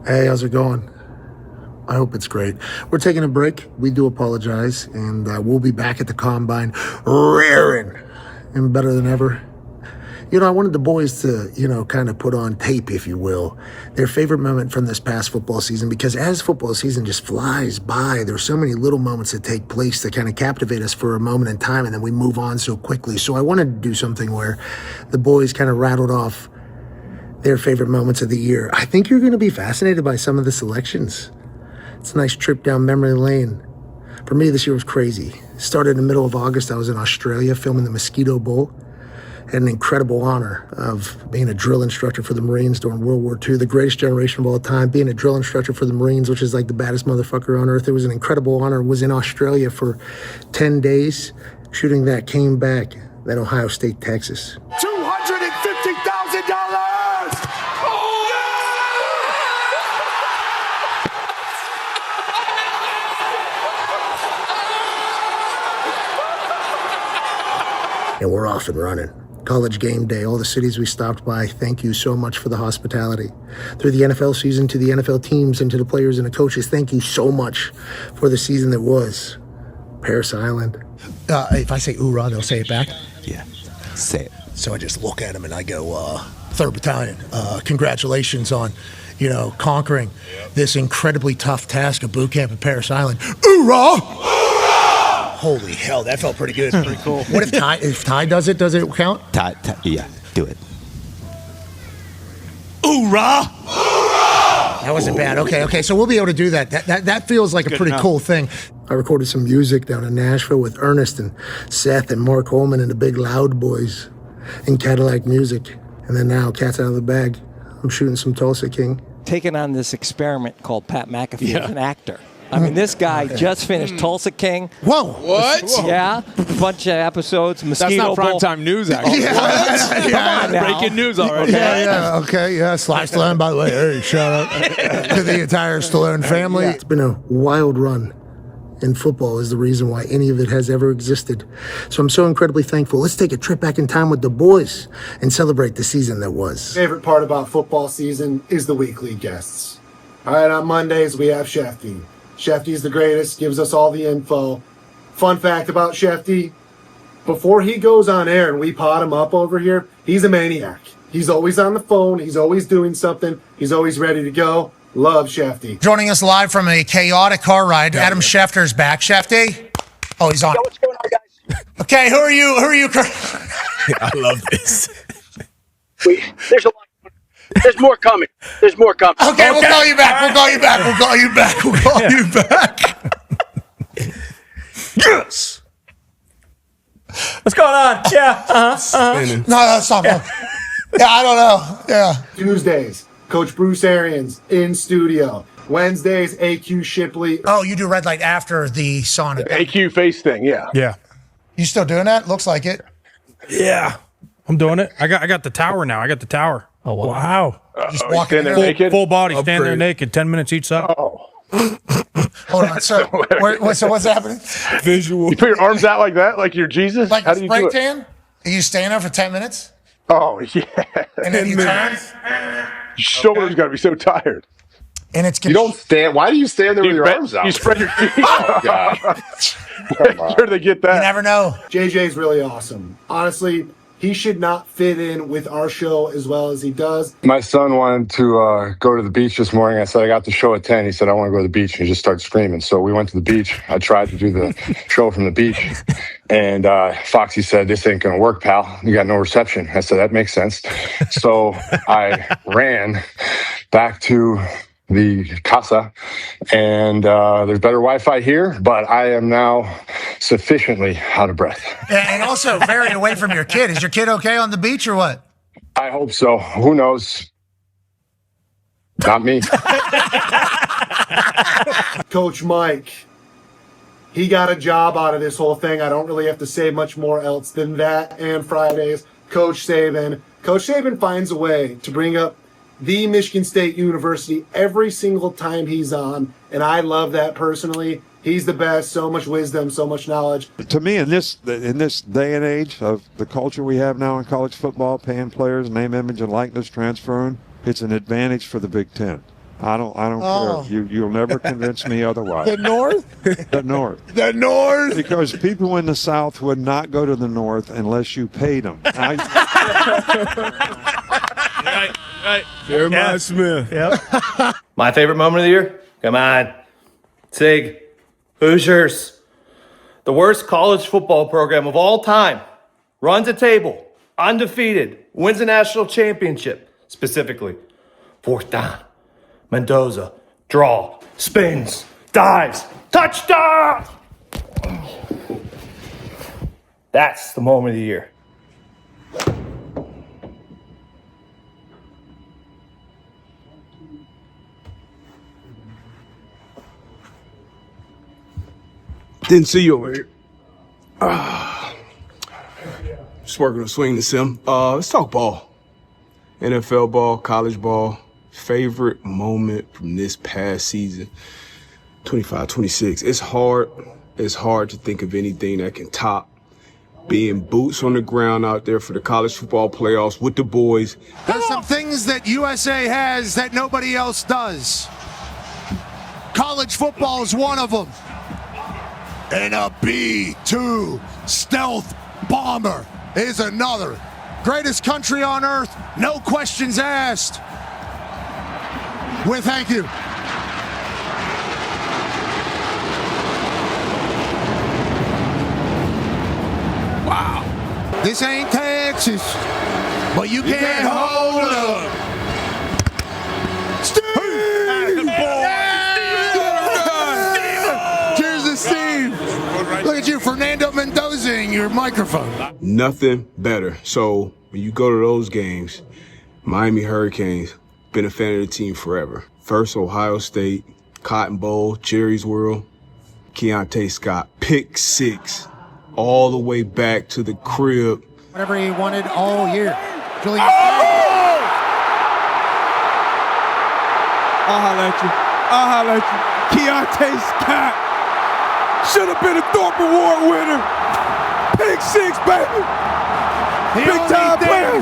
Hey, how's it going? I hope it's great. We're taking a break. We do apologize, and we'll be back at the Combine raring and better than ever. I wanted the boys to, kind of put on tape, if you will, their favorite moment from this past football season, because as football season just flies by, there's so many little moments that take place that kind of captivate us for a moment in time, and then we move on so quickly. So I wanted to do something where the boys kind of rattled off their favorite moments of the year. I think you're going to be fascinated by some of the selections. It's a nice trip down memory lane. For me, this year was crazy. Started in the middle of August. I was in Australia filming the Mosquito Bowl. Had an incredible honor of being a drill instructor for the Marines during World War II, the greatest generation of all time, being a drill instructor for the Marines, which is like the baddest motherfucker on earth. It was an incredible honor. Was in Australia for 10 days. Shooting that, came back, then Ohio State, Texas. $250,000! And we're off and running. College game day, all the cities we stopped by, thank you so much for the hospitality. Through the NFL season, to the NFL teams, and to the players and the coaches, thank you so much for the season that was. Paris Island. If I say oorah, they'll say it back? Yeah, say it. So I just look at them and I go, 3rd Battalion, congratulations on, conquering this incredibly tough task of boot camp at Paris Island. Oorah! Holy hell, that felt pretty good. Pretty cool. What if Ty does it count? Ty, yeah, do it. Oorah! That wasn't bad. Okay, so we'll be able to do that. That feels like a pretty cool thing. I recorded some music down in Nashville with Ernest and Seth and Mark Holman and the Big Loud Boys in Cadillac Music. And then now, cat's out of the bag. I'm shooting some Tulsa King. Taking on this experiment called Pat McAfee as an actor. I mean, this guy just finished Tulsa King. Whoa. What? Yeah, a bunch of episodes. Mosquito That's not primetime news, actually. Come on now. Breaking news already. Yeah. Sly Stallone, by the way. Hey, shout out to the entire Stallone family. It's been a wild run. And football is the reason why any of it has ever existed. So I'm so incredibly thankful. Let's take a trip back in time with the boys and celebrate the season that was. Favorite part about football season is the weekly guests. All right, on Mondays, we have Shefty. Shefty's the greatest, gives us all the info. Fun fact about Shefty, before he goes on air and we pot him up over here, he's a maniac. He's always on the phone. He's always doing something. He's always ready to go. Love Shefty. Joining us live from a chaotic car ride, Adam Schefter's back. Shefty? Oh, he's on. What's going on, guys? Okay, who are you? I love this. There's a lot. There's more coming. Okay, we'll call you back. Yes! What's going on? Yeah. No, that's not. Yeah, I don't know. Yeah. Tuesdays, Coach Bruce Arians in studio. Wednesdays, AQ Shipley. Oh, you do red light after the sauna. AQ face thing, yeah. Yeah. You still doing that? Looks like it. Yeah. I'm doing it. I got the tower now. I got the tower. Oh, wow. Just walking stand there in. naked? Full body, stand there naked, 10 minutes each side. Oh. Hold on. So what's happening? Visual. You put your arms out like that, like you're Jesus? Like How a do you spray do it? tan? Are you staying there for 10 minutes? Oh, yeah. And then you turn? Your shoulders got to be so tired. And it's You don't stand. Why do you stand there with your arms out? You spread your feet. Oh, God. Make sure they get that. You never know. JJ's really awesome. Honestly, he should not fit in with our show as well as he does. My son wanted to go to the beach this morning. I said, I got the show at 10. He said, I want to go to the beach. And he just started screaming. So we went to the beach. I tried to do the show from the beach. And Foxy said, this ain't going to work, pal. You got no reception. I said, that makes sense. So I ran back to the casa, and there's better Wi-Fi here, but I am now sufficiently out of breath. And also very away from your kid. Is your kid okay on the beach or what? I hope so. Who knows? Not me. Coach Mike, he got a job out of this whole thing. I don't really have to say much more else than that. And Fridays, Coach Saban. Coach Saban finds a way to bring up the Michigan State University every single time he's on, and I love that personally. He's the best, so much wisdom, so much knowledge. To me, in this day and age of the culture we have now in college football, paying players, name, image, and likeness, transferring, it's an advantage for the Big Ten. I don't Oh. care. You'll never convince me otherwise. The North? The North. The North? Because people in the South would not go to the North unless you paid them. Right. Jeremiah Smith. Yep. My favorite moment of the year? Come on. Sig. Hoosiers. The worst college football program of all time. Runs a table. Undefeated. Wins a national championship. Specifically, 4th down. Mendoza. Draw. Spins. Dives. Touchdown! That's the moment of the year. Didn't see you over here. Just working on swing the sim. Let's talk ball. NFL ball, college ball. Favorite moment from this past season, 25-26. It's hard to think of anything that can top being boots on the ground out there for the college football playoffs with the boys. There's some things that USA has that nobody else does. College football is one of them. And a B-2 stealth bomber is another. Greatest country on earth, no questions asked. Well, thank you. Wow. This ain't Texas, but you can't hold up. Steve! Cheers to Steve. Look at you, Fernando Mendoza, in your microphone. Nothing better. So when you go to those games, Miami Hurricanes, been a fan of the team forever. First, Ohio State, Cotton Bowl, Jerry's World, Keontae Scott, pick 6, all the way back to the crib. Whatever he wanted all year. Julian. I'll holler at you. Keontae Scott should have been a Thorpe Award winner. Pick 6, baby. Big time player.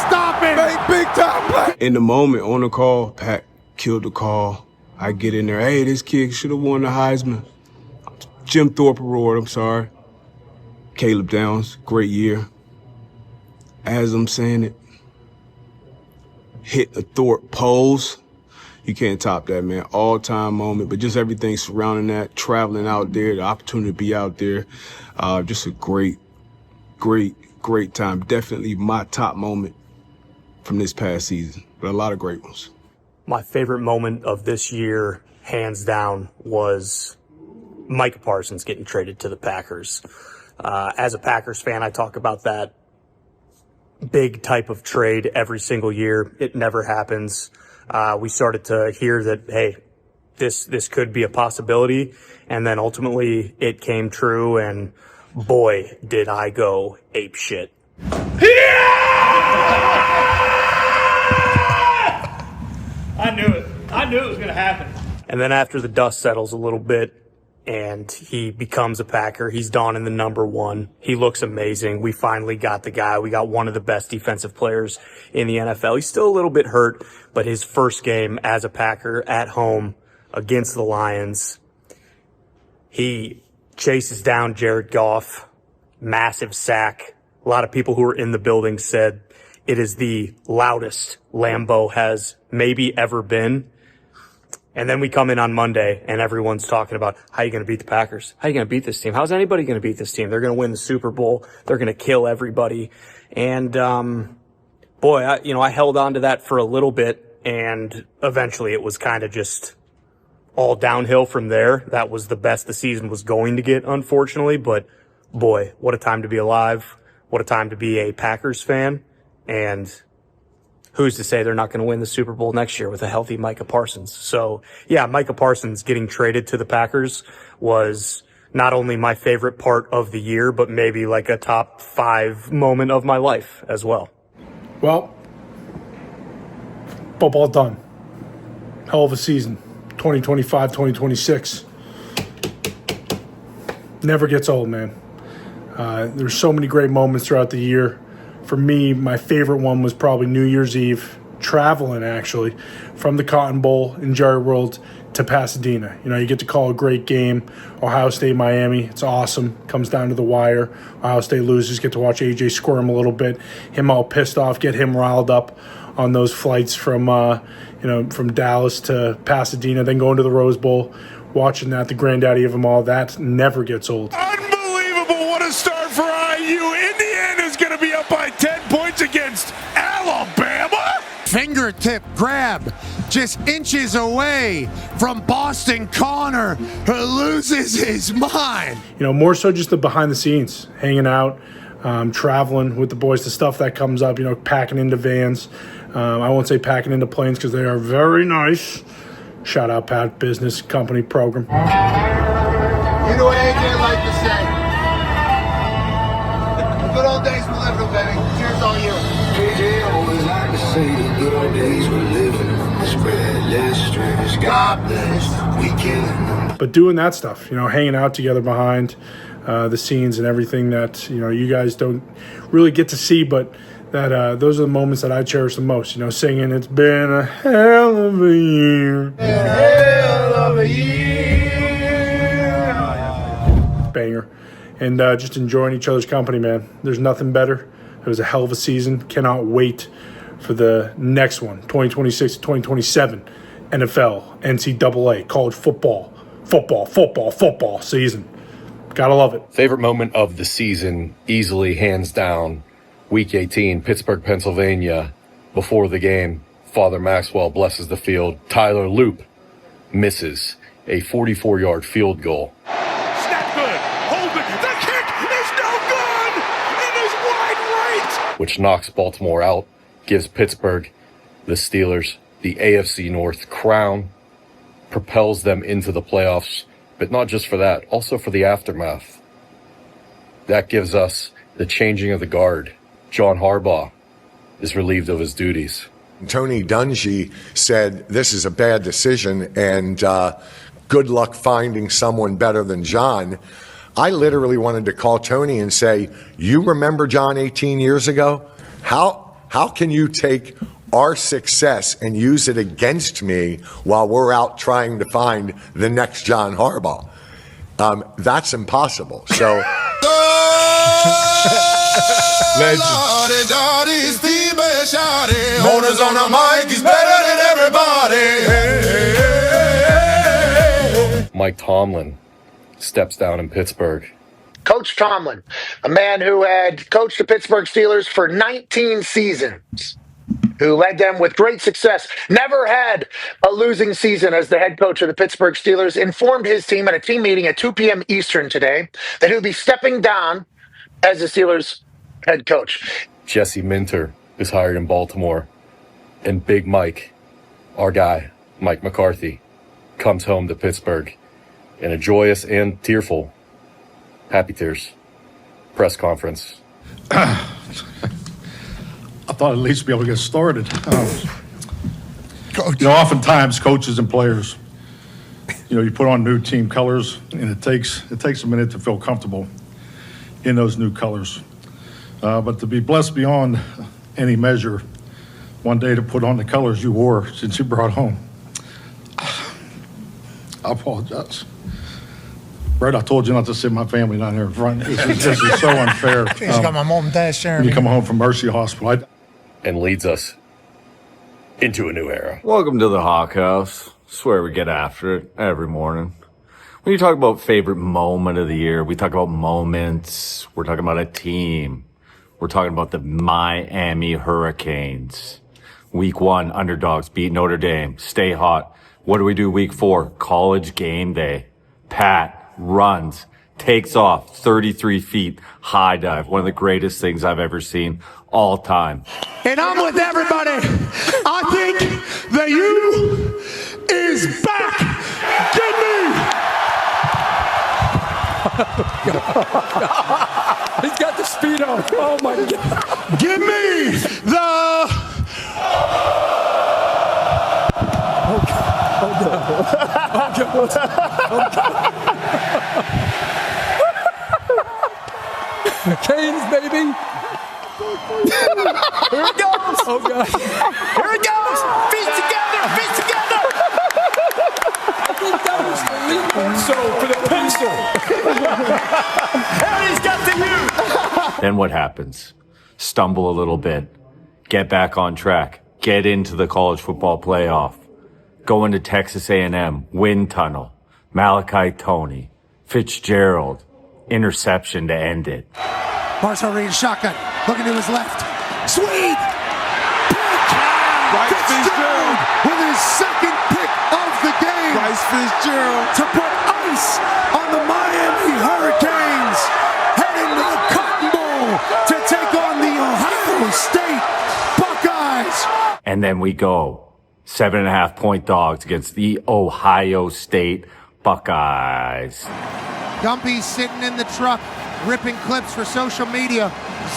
Stop it. Big time play. In the moment, on the call, Pat killed the call. I get in there. Hey, this kid should have won the Heisman. Jim Thorpe Award, I'm sorry. Caleb Downs, great year. As I'm saying it, hit a Thorpe pose. You can't top that, man. All-time moment, but just everything surrounding that, traveling out there, the opportunity to be out there. Just a great time. Definitely my top moment from this past season, but a lot of great ones. My favorite moment of this year, hands down, was Micah Parsons getting traded to the Packers. As a Packers fan, I talk about that big type of trade every single year. It never happens. We started to hear that, hey, this could be a possibility, and then ultimately it came true, and boy, did I go ape shit. I knew it was going to happen. And then after the dust settles a little bit and he becomes a Packer, he's donning the number 1. He looks amazing. We finally got the guy. We got one of the best defensive players in the NFL. He's still a little bit hurt, but his first game as a Packer at home against the Lions, he chases down Jared Goff, massive sack. A lot of people who were in the building said it is the loudest Lambeau has maybe ever been. And then we come in on Monday and everyone's talking about how you going to beat the Packers? How you going to beat this team? How's anybody going to beat this team? They're going to win the Super Bowl. They're going to kill everybody. And, boy, I held on to that for a little bit, and eventually it was kind of just all downhill from there. That was the best the season was going to get, unfortunately. But boy, what a time to be alive. What a time to be a Packers fan. And who's to say they're not going to win the Super Bowl next year with a healthy Micah Parsons? So, yeah, Micah Parsons getting traded to the Packers was not only my favorite part of the year, but maybe like a top 5 moment of my life as well. Well, football done. Hell of a season. 2025, 2026. Never gets old, man. There's so many great moments throughout the year. For me, my favorite one was probably New Year's Eve. traveling actually from the Cotton Bowl in Jerry World to Pasadena. You get to call a great game. Ohio State, Miami. It's awesome. Comes down to the wire. Ohio State loses. Get to watch AJ squirm a little bit. Him all pissed off. Get him riled up on those flights from from Dallas to Pasadena. Then going to the Rose Bowl. Watching that, the granddaddy of them all. That never gets old. Unbelievable. What a start for IU. Indiana's going to be up by 10 points against Alabama. Fingertip grab just inches away from Boston Connor, who loses his mind. More so just the behind the scenes, hanging out, traveling with the boys, the stuff that comes up, packing into vans. I won't say packing into planes because they are very nice. Shout out Pat Business Company Program. You know what AJ like to say? The good old days we're living, baby. Cheers all you. AJ always like to say the good old days we're living. Spread less stress. God bless. We killing them. But doing that stuff, hanging out together behind the scenes and everything that, you guys don't really get to see, but that those are the moments that I cherish the most. Singing, it's been a hell of a year. Hell of a year. Banger. And just enjoying each other's company, man. There's nothing better. It was a hell of a season. Cannot wait for the next one, 2026 to 2027, NFL, NCAA, college football season. Gotta love it. Favorite moment of the season, easily, hands down, Week 18, Pittsburgh, Pennsylvania. Before the game, Father Maxwell blesses the field. Tyler Loop misses a 44-yard field goal. Snap good. Hold it. The kick is no good. It is wide right. Which knocks Baltimore out, gives Pittsburgh, the Steelers, the AFC North crown, propels them into the playoffs, but not just for that, also for the aftermath. That gives us the changing of the guard. John Harbaugh is relieved of his duties. Tony Dungy said this is a bad decision and good luck finding someone better than John. I literally wanted to call Tony and say, you remember John 18 years ago? How can you take our success and use it against me while we're out trying to find the next John Harbaugh? That's impossible. So... Legend. Owners on the mic, he's better than everybody. Mike Tomlin steps down in Pittsburgh. Coach Tomlin, a man who had coached the Pittsburgh Steelers for 19 seasons, who led them with great success, never had a losing season as the head coach of the Pittsburgh Steelers, informed his team at a team meeting at 2 p.m. Eastern today that he'll be stepping down as the Steelers head coach. Jesse Minter is hired in Baltimore. And Big Mike, our guy, Mike McCarthy, comes home to Pittsburgh in a joyous and tearful, happy tears, press conference. I thought at least be able to get started. Oftentimes coaches and players, you put on new team colors, and it takes a minute to feel comfortable in those new colors. But to be blessed beyond any measure, one day to put on the colors you wore since you brought home. I apologize. Brett, I told you not to sit my family down here in front. This is so unfair. He's got my mom and dad staring. You come home from Mercy Hospital. And leads us into a new era. Welcome to the Hawk House. Swear we get after it every morning. When you talk about favorite moment of the year, we talk about moments. We're talking about a team. We're talking about the Miami Hurricanes. Week 1, underdogs beat Notre Dame. Stay hot. What do we do week 4? College game day. Pat runs, takes off 33 feet, high dive. One of the greatest things I've ever seen all time. And I'm with everybody. I think the U is back. Give me. He's got the Speedo. Oh, my God. Give me the... Canes, baby. Here it goes. Oh, God. Here it goes. Then what happens? Stumble a little bit, get back on track, get into the college football playoff, go into Texas A&M, wind tunnel, Malachi Toney, Fitzgerald, interception to end it. Marshall reading shotgun, looking to his left. Sweet! Bryce Fitzgerald with his second pick of the game. Bryce Fitzgerald to put ice on the Miami Hurricanes, heading to the Cotton Bowl to take on the Ohio State Buckeyes. And then we go 7.5 point dogs against the Ohio State Buckeyes. Gumpy's sitting in the truck, ripping clips for social media.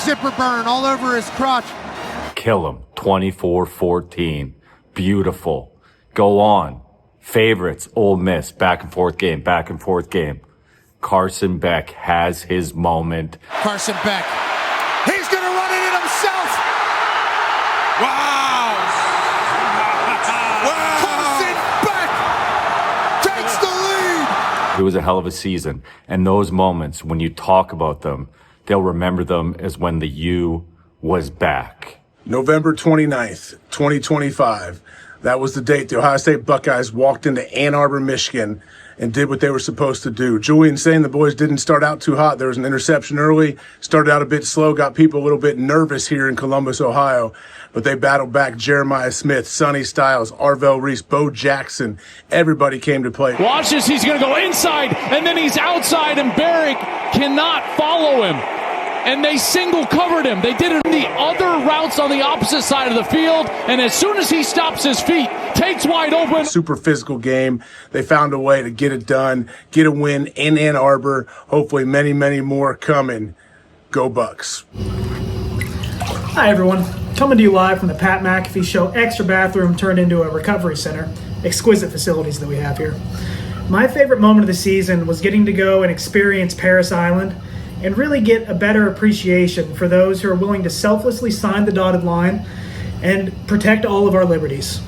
Zipper burn all over his crotch. Kill him 24-14. Beautiful. Go on. Favorites, Ole Miss, back and forth game. Carson Beck has his moment. Carson Beck. He's going to run it in himself. Wow! Carson Beck takes the lead. It was a hell of a season. And those moments, when you talk about them, they'll remember them as when the U was back. November 29th, 2025. That was the date the Ohio State Buckeyes walked into Ann Arbor, Michigan, and did what they were supposed to do. Julian saying the boys didn't start out too hot. There was an interception early, started out a bit slow, got people a little bit nervous here in Columbus, Ohio. But they battled back. Jeremiah Smith, Sonny Styles, Arvell Reese, Bo Jackson. Everybody came to play. Watch this. He's going to go inside, and then he's outside, and Barrick cannot follow him. And they single covered him. They did it in the other routes on the opposite side of the field. And as soon as he stops his feet, takes wide open. Super physical game. They found a way to get it done, get a win in Ann Arbor. Hopefully many, many more coming. Go Bucks. Hi, everyone. Coming to you live from the Pat McAfee Show extra bathroom turned into a recovery center. Exquisite facilities that we have here. My favorite moment of the season was getting to go and experience Parris Island and really get a better appreciation for those who are willing to selflessly sign the dotted line and protect all of our liberties.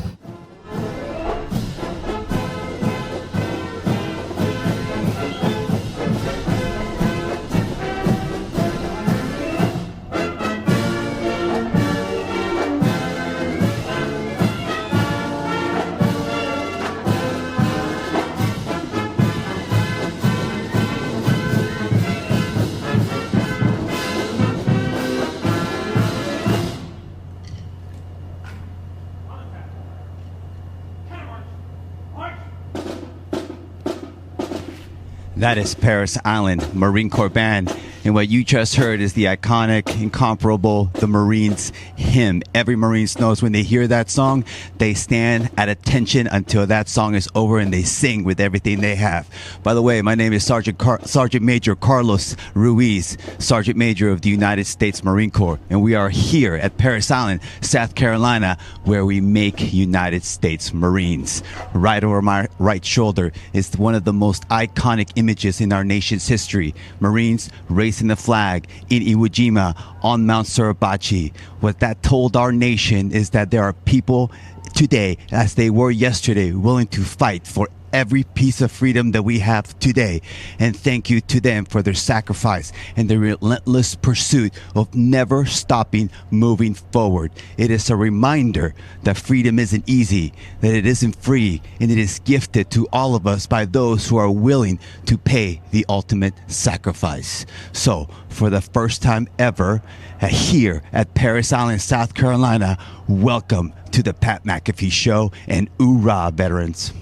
That is Parris Island Marine Corps Band. And what you just heard is the iconic, incomparable, the Marines hymn. Every Marine knows when they hear that song, they stand at attention until that song is over and they sing with everything they have. By the way, my name is Sergeant Major Carlos Ruiz, Sergeant Major of the United States Marine Corps. And we are here at Parris Island, South Carolina, where we make United States Marines. Right over my right shoulder is one of the most iconic images in our nation's history. Marines raising the flag in Iwo Jima on Mount Suribachi. What that told our nation is that there are people today, as they were yesterday, willing to fight for every piece of freedom that we have today. And thank you to them for their sacrifice and their relentless pursuit of never stopping moving forward. It is a reminder that freedom isn't easy, that it isn't free, and it is gifted to all of us by those who are willing to pay the ultimate sacrifice. So, for the first time ever, here at Parris Island, South Carolina, welcome to the Pat McAfee Show, and hoorah, veterans.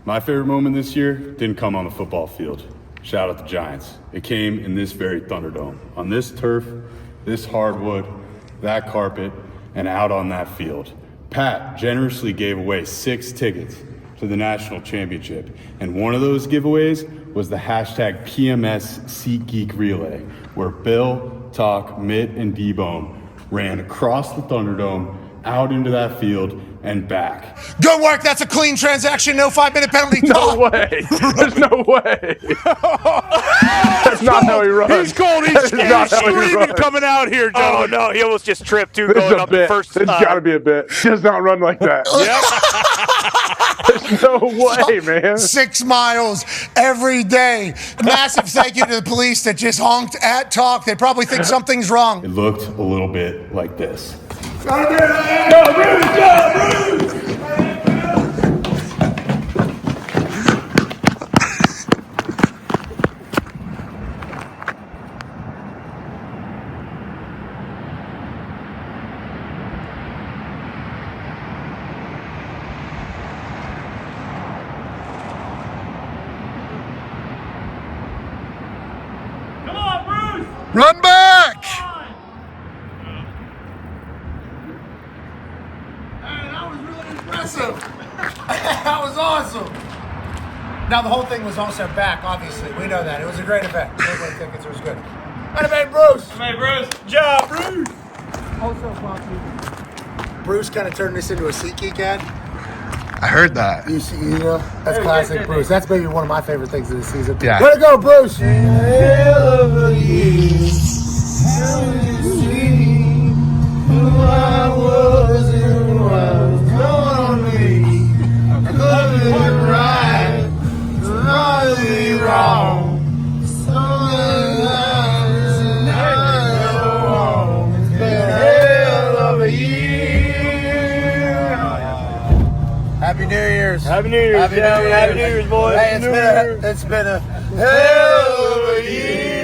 My favorite moment this year didn't come on the football field. Shout out the Giants. It came in this very Thunderdome. On this turf, this hardwood, that carpet, and out on that field. Pat generously gave away 6 tickets to the national championship. And one of those giveaways was the hashtag PMS SeatGeek Relay, where Bill, Talk, Mitt, and D-Bone ran across the Thunderdome, out into that field, and back. Good work. That's a clean transaction. No 5-minute penalty. No way. There's no way. That's not how he runs. He's cold. He's screaming coming out here, gentlemen. Oh, no. He almost just tripped, too, This is going a up bit. the first. It's got to be a bit. He does not run like that. Yep. There's no way, man. 6 miles every day. Massive thank you to the police that just honked at Talk. They probably think something's wrong. It looked a little bit like this. Run back! That was really impressive. That was awesome. Now, the whole thing was also back, obviously. We know that. It was a great event. Everybody tickets, it was good. Hey, Bruce. Hey, Bruce. Good job, Bruce. Also, Bruce kind of turned this into a SeatGeek ad. I heard that. You know, that's classic Bruce. That's maybe one of my favorite things of the season. Yeah. Way to go, Bruce! Happy New Year's. Happy New Year's. Happy New Year's. Happy New Year's, boys. Hey, it's been a hell of a year.